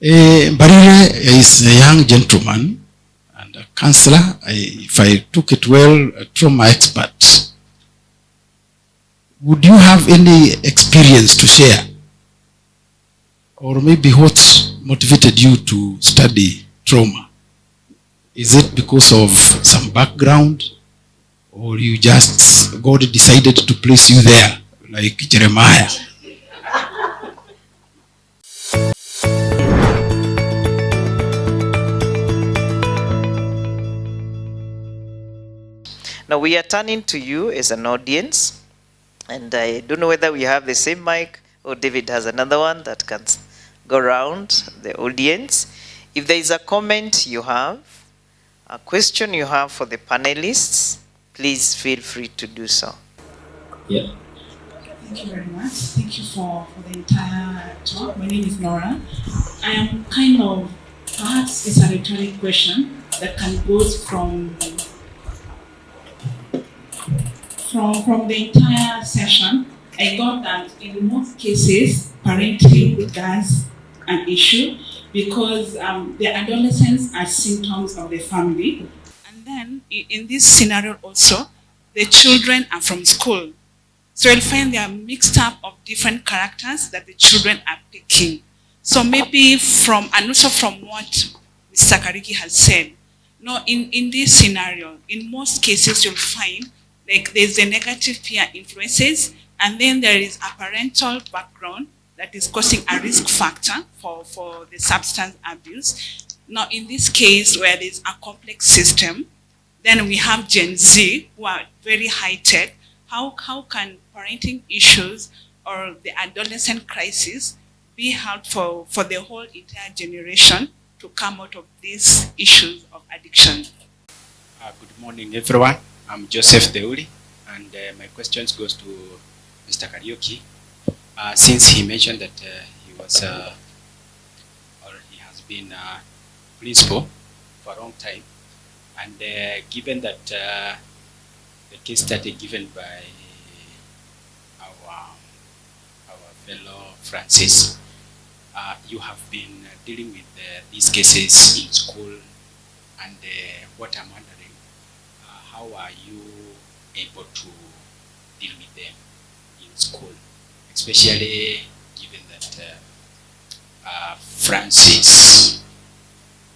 Mbarire is a young gentleman and a counselor. If I took it well, a trauma expert. Would you have any experience to share? Or maybe what motivated you to study trauma? Is it because of some background? Or you just, God decided to place you there, like Jeremiah? Now we are turning to you as an audience, and I don't know whether we have the same mic or David has another one that can go around the audience. If there is a comment you have, a question you have for the panelists, please feel free to do so. Yeah. Thank you very much. Thank you for the entire talk. My name is Nora. I am perhaps it's a rhetoric question that can go from the entire session. I got that in most cases, parenting does an issue because the adolescents are symptoms of the family. And then in this scenario also, the children are from school. So you'll find they are mixed up of different characters that the children are picking. So maybe and also from what Mr. Kariuki has said, no, in this scenario, in most cases you'll find like there's the negative peer influences, and then there is a parental background that is causing a risk factor for the substance abuse. Now, in this case, where there's a complex system, then we have Gen Z who are very high-tech. How can parenting issues or the adolescent crisis be helped for the whole entire generation to come out of these issues of addiction? Good morning, everyone. I'm Joseph Deuli, and my questions goes to Mr. Kariuki. Since he mentioned that he was or he has been principal for a long time, and given that the case study given by our fellow Francis, you have been dealing with these cases in school, and what I'm wondering, how are you able to deal with them in school, especially given that Francis'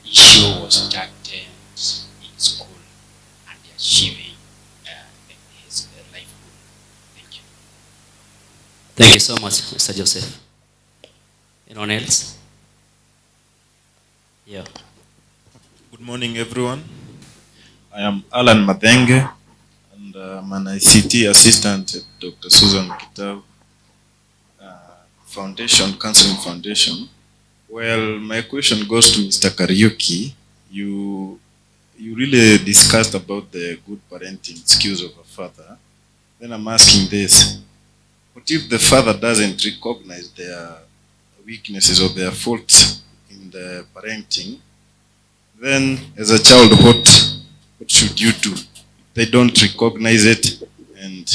issue was tackled in school and achieving his life goal? Thank you. Thank you so much, Mr. Joseph. Anyone else? Yeah. Good morning, everyone. I am Alan Madenge, and I'm an ICT assistant at Dr. Susan Gitau Counseling Foundation. Well, my question goes to Mr. Kariuki. You really discussed about the good parenting skills of a father. Then I'm asking this. What if the father doesn't recognize their weaknesses or their faults in the parenting? Then, as a child, what should you do? They don't recognize it, and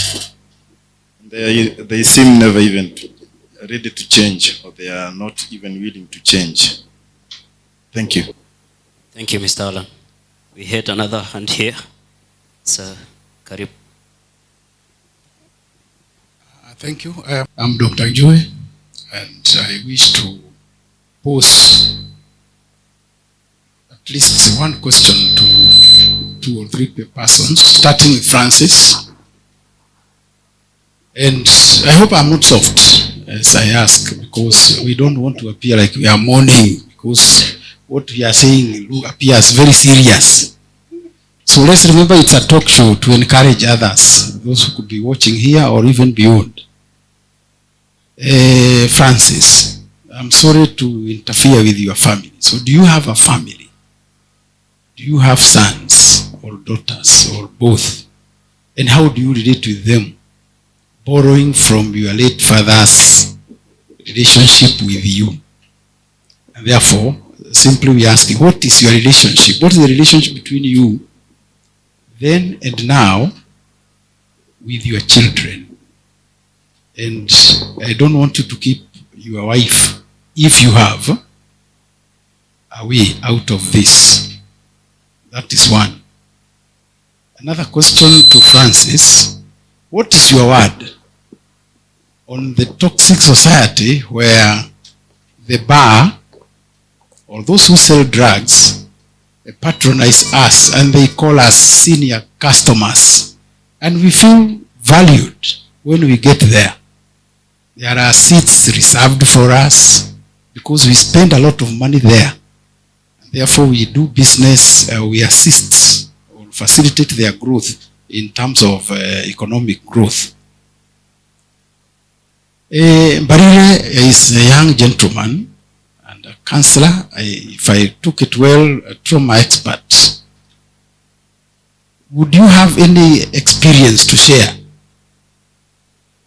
they seem never even ready to change, or they are not even willing to change. Thank you. Thank you, Mr. Alan. We had another hand here. Sir Kariuki. Thank you. I'm Dr. Njue, and I wish to pose at least one question to 2 or 3 persons, starting with Francis. And I hope I'm not soft as I ask, because we don't want to appear like we are mourning, because what we are saying appears very serious. So let's remember it's a talk show to encourage others, those who could be watching here or even beyond. Francis, I'm sorry to interfere with your family. So do you have a family? Do you have sons or daughters or both? And how do you relate with them? Borrowing from your late father's relationship with you. And therefore, simply we are asking, what is your relationship? What is the relationship between you then and now with your children? And I don't want you to keep your wife, if you have, are we out of this? That is one. Another question to Francis. What is your word on the toxic society where the bar or those who sell drugs patronize us and they call us senior customers, and we feel valued when we get there? There are seats reserved for us because we spend a lot of money there. Therefore, we do business, we assist or facilitate their growth in terms of economic growth. Mbarire is a young gentleman and a counselor. If I took it well, a trauma expert. Would you have any experience to share?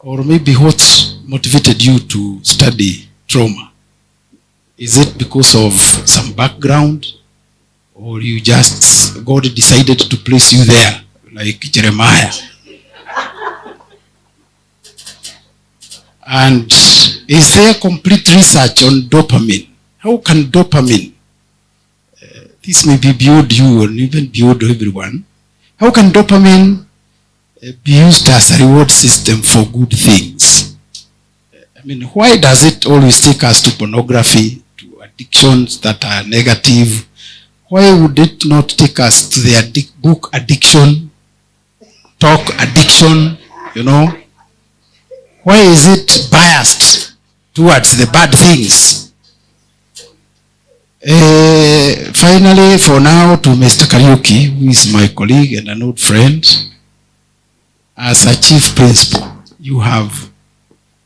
Or maybe what motivated you to study trauma? Is it because of some background, or you just, God decided to place you there, like Jeremiah? And is there complete research on dopamine? How can dopamine, this may be beyond you or even beyond everyone, how can dopamine be used as a reward system for good things? I mean, why does it always take us to pornography, to addictions that are negative? Why would it not take us to the book addiction, talk addiction, you know? Why is it biased towards the bad things? Finally, for now, to Mr. Kariuki, who is my colleague and an old friend, as a chief principal, you have,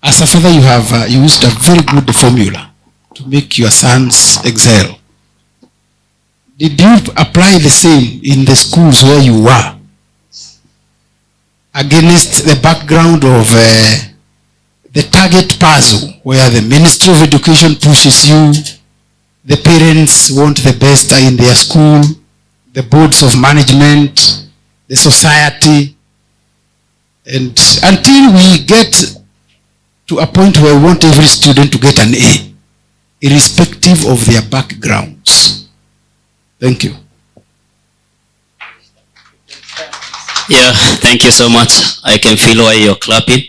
as a father, you have used a very good formula to make your sons excel. Did you apply the same in the schools where you were, against the background of the target puzzle, where the Ministry of Education pushes you, the parents want the best in their school, the boards of management, the society, and until we get to a point where we want every student to get an A, irrespective of their backgrounds. Thank you. Yeah, thank you so much. I can feel why you're clapping.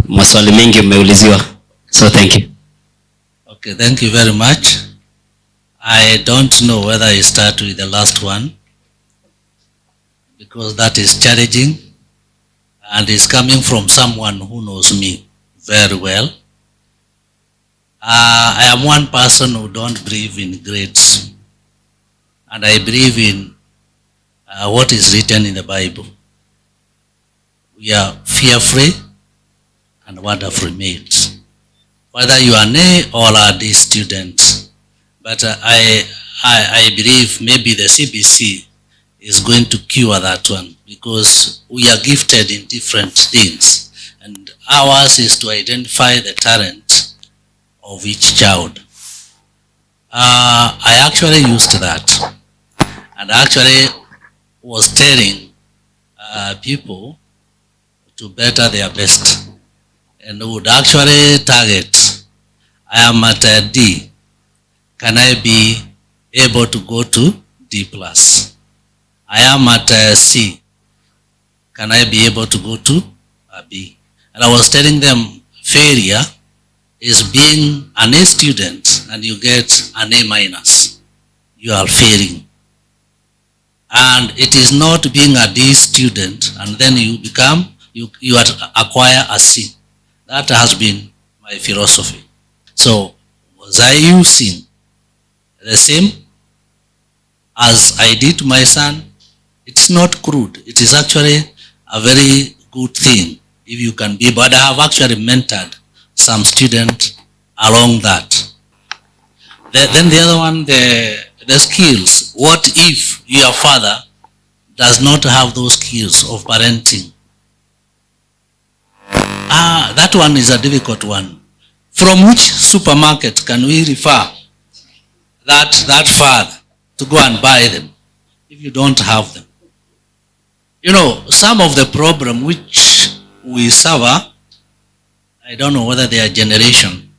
Maswali mengi mmeuliziwa. So thank you. Okay, thank you very much. I don't know whether I start with the last one, because that is challenging and is coming from someone who knows me very well. I am one person who don't believe in grades, and I believe in what is written in the Bible. We are fear-free and wonderfully made. Whether you are an A or a D student, but I believe maybe the CBC is going to cure that one, because we are gifted in different things, and ours is to identify the talent of each child. I actually used that, and actually was telling people to better their best, and would actually target, I am at a D, can I be able to go to D+? I am at a C, can I be able to go to a B? And I was telling them, failure is being an A student and you get an A-. You are failing. And it is not being a D student and then you become, you acquire a C. That has been my philosophy. So, was I using the same as I did to my son? It's not crude. It is actually a very good thing if you can be, but I have actually mentored some students along that. Then the other one, the skills. What if your father does not have those skills of parenting? That one is a difficult one. From which supermarket can we refer that father to go and buy them if you don't have them? You know, some of the problem which we suffer, I don't know whether they are generation.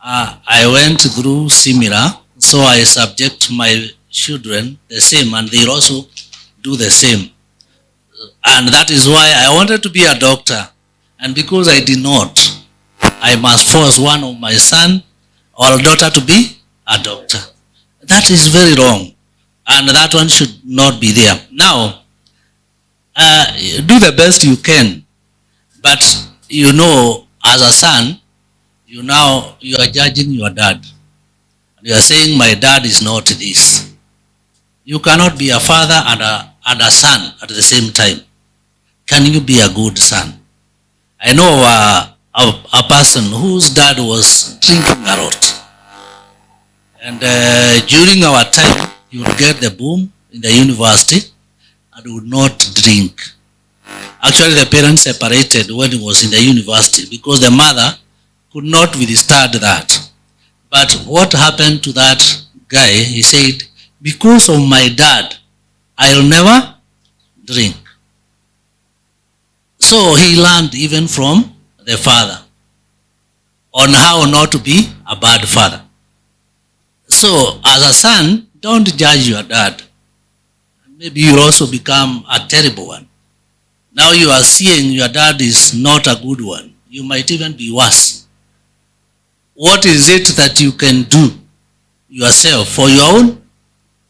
I went through similar so I subject my children the same, and they'll also do the same. And that is why I wanted to be a doctor. And because I did not, I must force one of my son or daughter to be a doctor. That is very wrong. And that one should not be there. Now, do the best you can. But you know, as a son, you are judging your dad. You are saying, my dad is not this. You cannot be a father and a son at the same time. Can you be a good son? I know a person whose dad was drinking a lot. And during our time, he would get the boom in the university and would not drink. Actually, the parents separated when he was in the university because the mother could not withstand that. But what happened to that guy? He said, because of my dad, I'll never drink. So he learned even from the father on how not to be a bad father. So as a son, don't judge your dad. Maybe you'll also become a terrible one. Now you are seeing your dad is not a good one. You might even be worse. What is it that you can do yourself for your own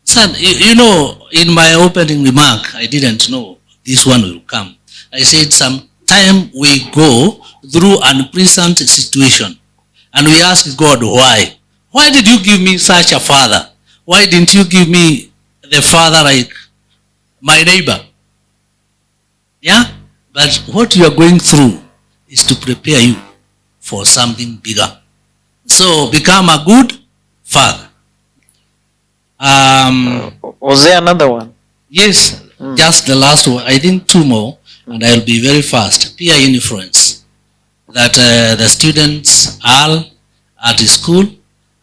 son? You know, in my opening remark, I didn't know this one will come. I said sometime we go through an present situation and we ask God why. Why did you give me such a father? Why didn't you give me the father like my neighbor? Yeah? But what you are going through is to prepare you for something bigger. So become a good father. Was there another one? Yes, just the last one. I think two more, and I'll be very fast. Peer influence. That the students are at school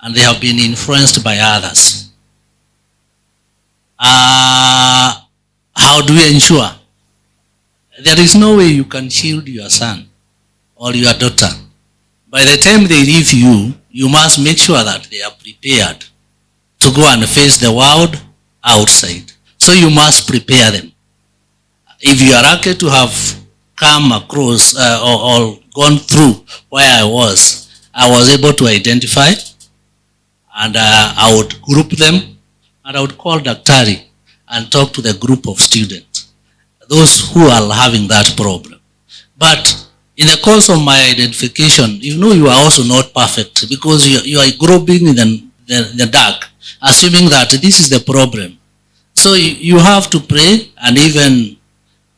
and they have been influenced by others. How do we ensure? There is no way you can shield your son or your daughter. By the time they leave you, you must make sure that they are prepared to go and face the world outside. So you must prepare them. If you are lucky to have come across or gone through where I was able to identify, and I would group them, and I would call Daktari and talk to the group of students, those who are having that problem. But in the course of my identification, you know you are also not perfect because you are groping in the dark, assuming that this is the problem. So you have to pray, and even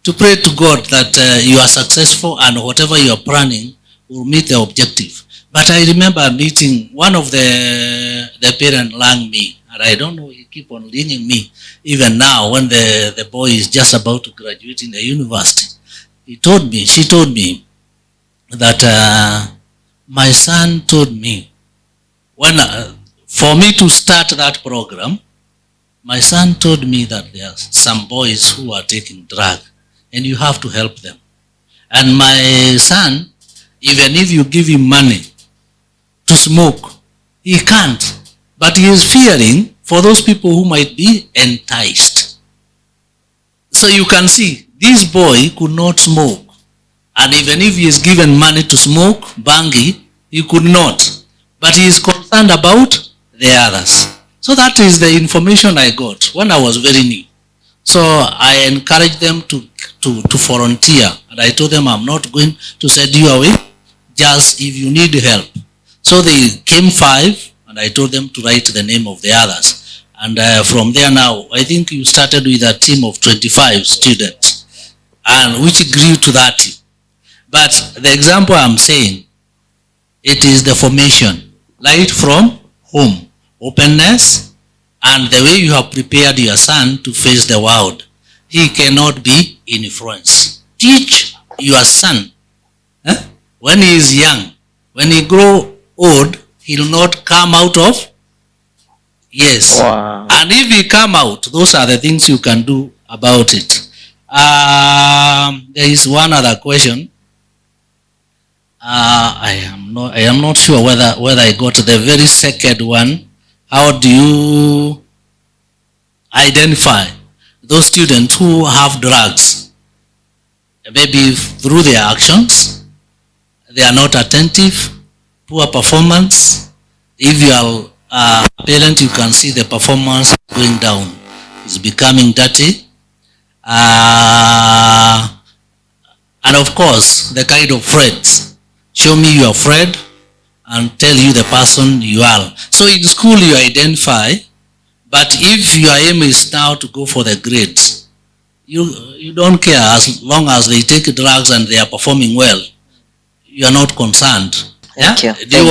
to pray to God that you are successful and whatever you are planning will meet the objective. But I remember meeting one of the parents rang me, and I don't know, he keep on ringing me even now when the boy is just about to graduate in the university. She told me that my son told me when for me to start that program, my son told me that there are some boys who are taking drug and you have to help them. And my son, even if you give him money to smoke, he can't. But he is fearing for those people who might be enticed. So you can see, this boy could not smoke. And even if he is given money to smoke, bangi, he could not. But he is concerned about the others. So that is the information I got when I was very new. So I encouraged them to volunteer. And I told them I'm not going to send you away, just if you need help. So they came 5, and I told them to write the name of the others. And from there now, I think you started with a team of 25 students, and which grew to 30. But the example I'm saying, it is the formation, right from home, openness, and the way you have prepared your son to face the world. He cannot be influenced. Teach your son when he is young. When he grow old, he will not come out of. Yes. Wow. And if he come out, those are the things you can do about it. There is one other question. I am not sure whether I got the very second one. how do you identify those students who have drugs? Maybe through their actions, they are not attentive, poor performance. If you are a parent, you can see the performance going down. It's becoming dirty. And of course, the kind of friends. Show me your friend and tell you the person you are. So in school you identify, but if your aim is now to go for the grades, you don't care as long as they take drugs and they are performing well. You are not concerned. Thank you. Do you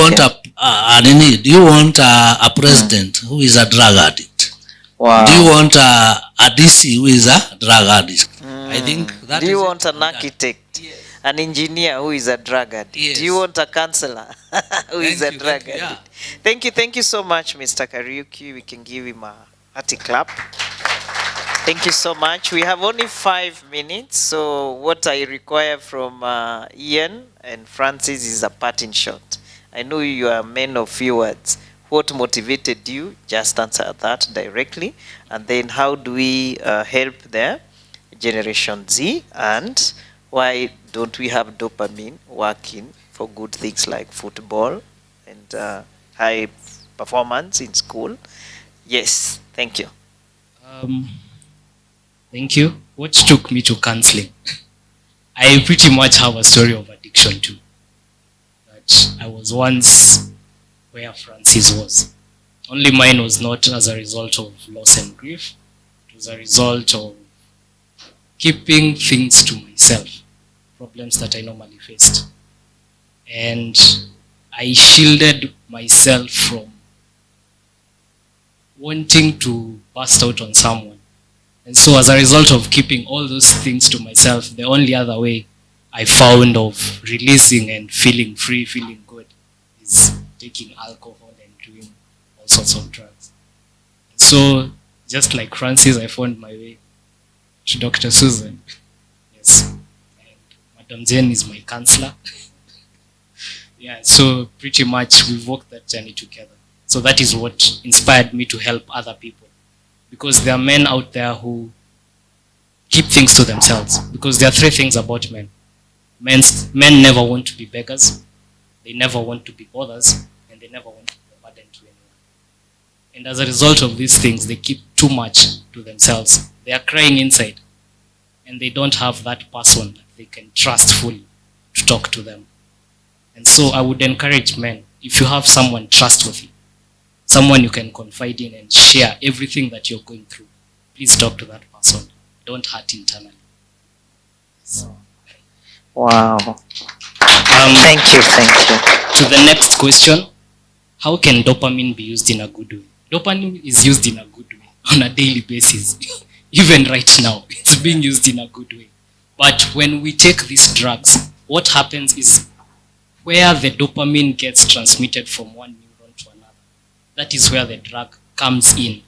want a president who is a drug addict? Wow. Do you want a DC who is a drug addict? I think that Do you is want an architect? Yes. An engineer who is a drug addict? Yes. Do you want a counselor who is a drug addict? Yeah. Thank you so much, Mr. Kariuki. We can give him a hearty clap. Thank you so much. We have only 5 minutes, so what I require from Ian and Francis is a parting shot. I know you are men of few words. What motivated you? Just answer that directly. And then how do we help the Generation Z? And why don't we have dopamine working for good things like football and high performance in school? Yes, thank you. Thank you. What took me to counseling? I pretty much have a story of addiction too. That I was once where Francis was. Only mine was not as a result of loss and grief. It was a result of keeping things to myself, problems that I normally faced. And I shielded myself from wanting to burst out on someone. And so as a result of keeping all those things to myself, the only other way I found of releasing and feeling free, feeling good, is taking alcohol and doing all sorts of drugs. And so, just like Francis, I found my way to Dr. Susan. Yes. And Madam Jane is my counselor. Yeah, so pretty much we've walked that journey together. So that is what inspired me to help other people. Because there are men out there who keep things to themselves. Because there are 3 things about men. Men never want to be beggars, they never want to be bothers, and they never want to be a burden to anyone. And as a result of these things, they keep too much to themselves. They are crying inside, and they don't have that person that they can trust fully to talk to them. And so I would encourage men, if you have someone trustworthy, someone you can confide in and share everything that you're going through, please talk to that person. Don't hurt internally. So, Wow. Thank you. to the next question, how can dopamine be used in a good way? Dopamine is used in a good way on a daily basis. Even right now, it's being used in a good way. But when we take these drugs, what happens is where the dopamine gets transmitted from one neuron to another, that is where the drug comes in.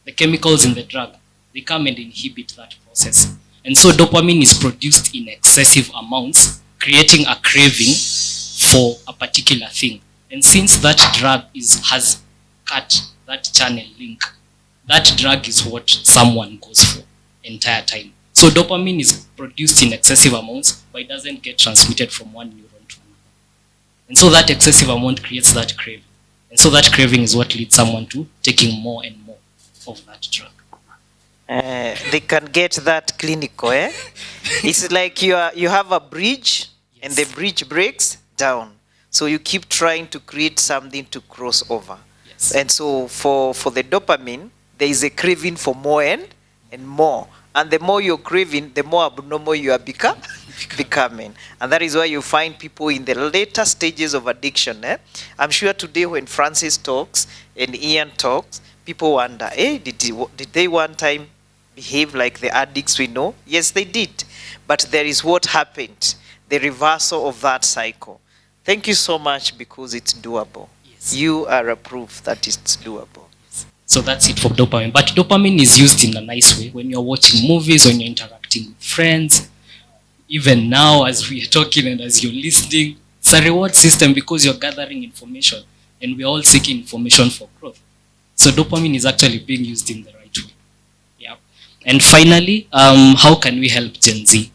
The chemicals in the drug, they come and inhibit that process. And so dopamine is produced in excessive amounts, creating a craving for a particular thing. And since that drug has cut that channel link, that drug is what someone goes for entire time. So dopamine is produced in excessive amounts, but it doesn't get transmitted from one neuron to another. And so that excessive amount creates that craving. And so that craving is what leads someone to taking more and more of that drug. They can get that clinical, eh? It's like you have a bridge, yes, and the bridge breaks down. So you keep trying to create something to cross over. Yes. And so for the dopamine, there is a craving for more and more. And the more you're craving, the more abnormal you are becoming. And that is why you find people in the later stages of addiction. Eh? I'm sure today when Francis talks and Ian talks, people wonder, did they one time behave like the addicts we know? Yes, they did. But there is what happened, the reversal of that cycle. Thank you so much, because it's doable. Yes. You are a proof that it's doable. So that's it for dopamine. But dopamine is used in a nice way when you're watching movies, when you're interacting with friends. Even now, as we are talking and as you're listening, it's a reward system because you're gathering information. And we're all seeking information for growth. So dopamine is actually being used in the right way. Yeah. And finally, how can we help Gen Z?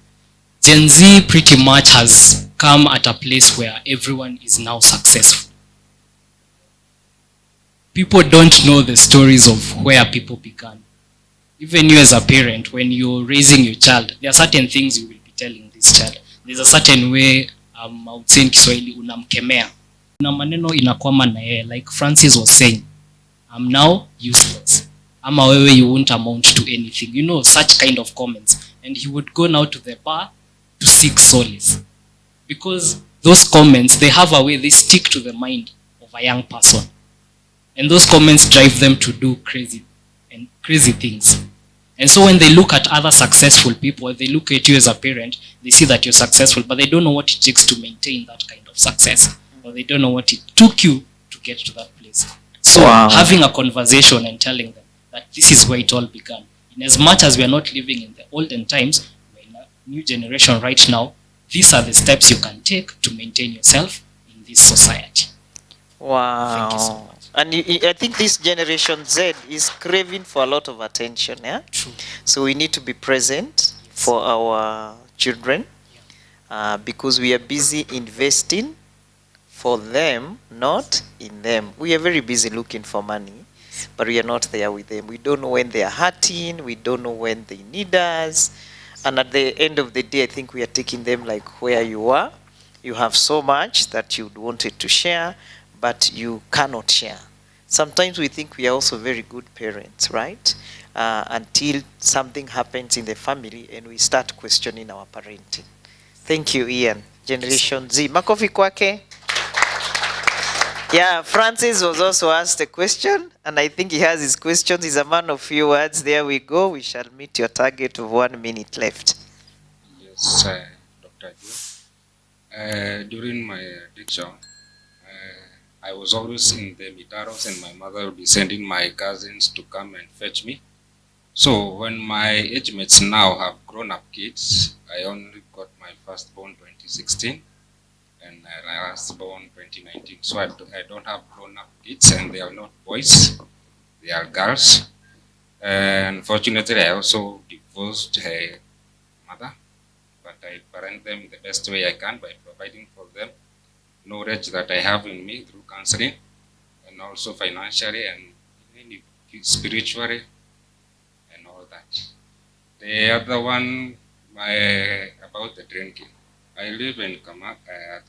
Gen Z pretty much has come at a place where everyone is now successful. People don't know the stories of where people began. Even you as a parent, when you're raising your child, there are certain things you will be telling this child. There's a certain way, I would say in Kiswahili, unamkemea. Una maneno inakwama na yeye, like Francis was saying, I'm now useless. Ama wewe, you won't amount to anything. You know, such kind of comments. And he would go now to the bar to seek solace. Because those comments, they have a way, they stick to the mind of a young person. And those comments drive them to do crazy things. And so when they look at other successful people, they look at you as a parent, they see that you're successful, but they don't know what it takes to maintain that kind of success. Or they don't know what it took you to get to that place. So having a conversation and telling them that this is where it all began. In as much as we are not living in the olden times, we're in a new generation right now, these are the steps you can take to maintain yourself in this society. Wow. Thank you so much. And I think this generation Z is craving for a lot of attention. Yeah? True. So we need to be present for our children because we are busy investing for them, not in them. We are very busy looking for money, but we are not there with them. We don't know when they are hurting. We don't know when they need us. And at the end of the day, I think we are taking them like where you are. You have so much that you wanted to share, but you cannot share. Sometimes we think we are also very good parents, right? Until something happens in the family and we start questioning our parenting. Thank you, Ian. Generation Z. Makofi kwake. Yeah, Francis was also asked a question, and I think he has his questions. He's a man of few words. There we go. We shall meet your target of 1 minute left. Yes, Dr. Njue. During my addiction, I was always in the Mitaros, and my mother would be sending my cousins to come and fetch me. So when my age mates now have grown-up kids, I only got my firstborn 2016 and my lastborn 2019. So I don't have grown-up kids, and they are not boys, they are girls. And fortunately, I also divorced her mother, but I parent them the best way I can by providing for them knowledge that I have in me through counseling, and also financially and spiritually and all that. The other one, about the drinking. I live in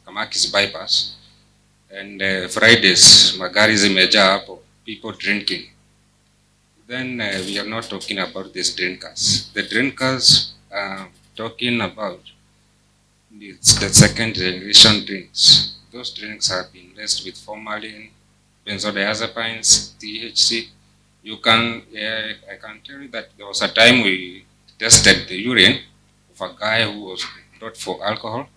Kamakis bypass, and Fridays, magari zimejaa hapo, people drinking. Then we are not talking about these drinkers. The drinkers talking about the second generation drinks. Those drinks have been laced with formalin, benzodiazepines, THC. I can tell you that there was a time we tested the urine of a guy who was brought for alcohol,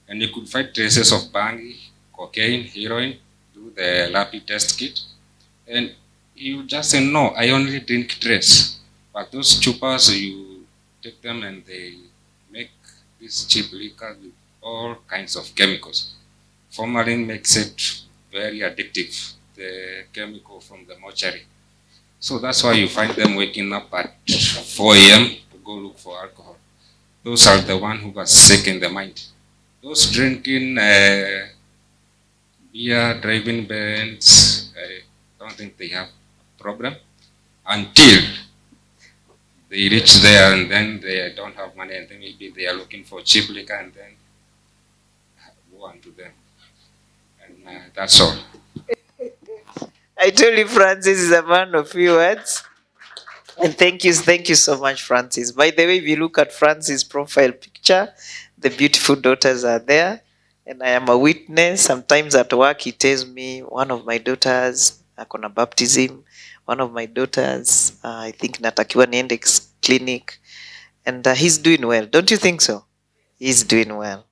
and you could find traces of bangi, cocaine, heroin, do the LAPI test kit. And you just say, no, I only drink trace. But those chupas, you take them and they make this cheap liquor with all kinds of chemicals. Formalin makes it very addictive, the chemical from the mortuary. So that's why you find them waking up at 4 a.m. to go look for alcohol. Those are the ones who are sick in the mind. Those drinking beer, driving bands, I don't think they have a problem until they reach there and then they don't have money, and then maybe they are looking for cheap liquor, and then go on to them. And that's all. I told you Francis is a man of few words. And thank you so much, Francis. By the way, if you look at Francis' profile picture, the beautiful daughters are there. And I am a witness. Sometimes at work, he tells me one of my daughters, akona baptism. One of my daughters, I think natakiwa niende clinic. And he's doing well. Don't you think so? He's doing well.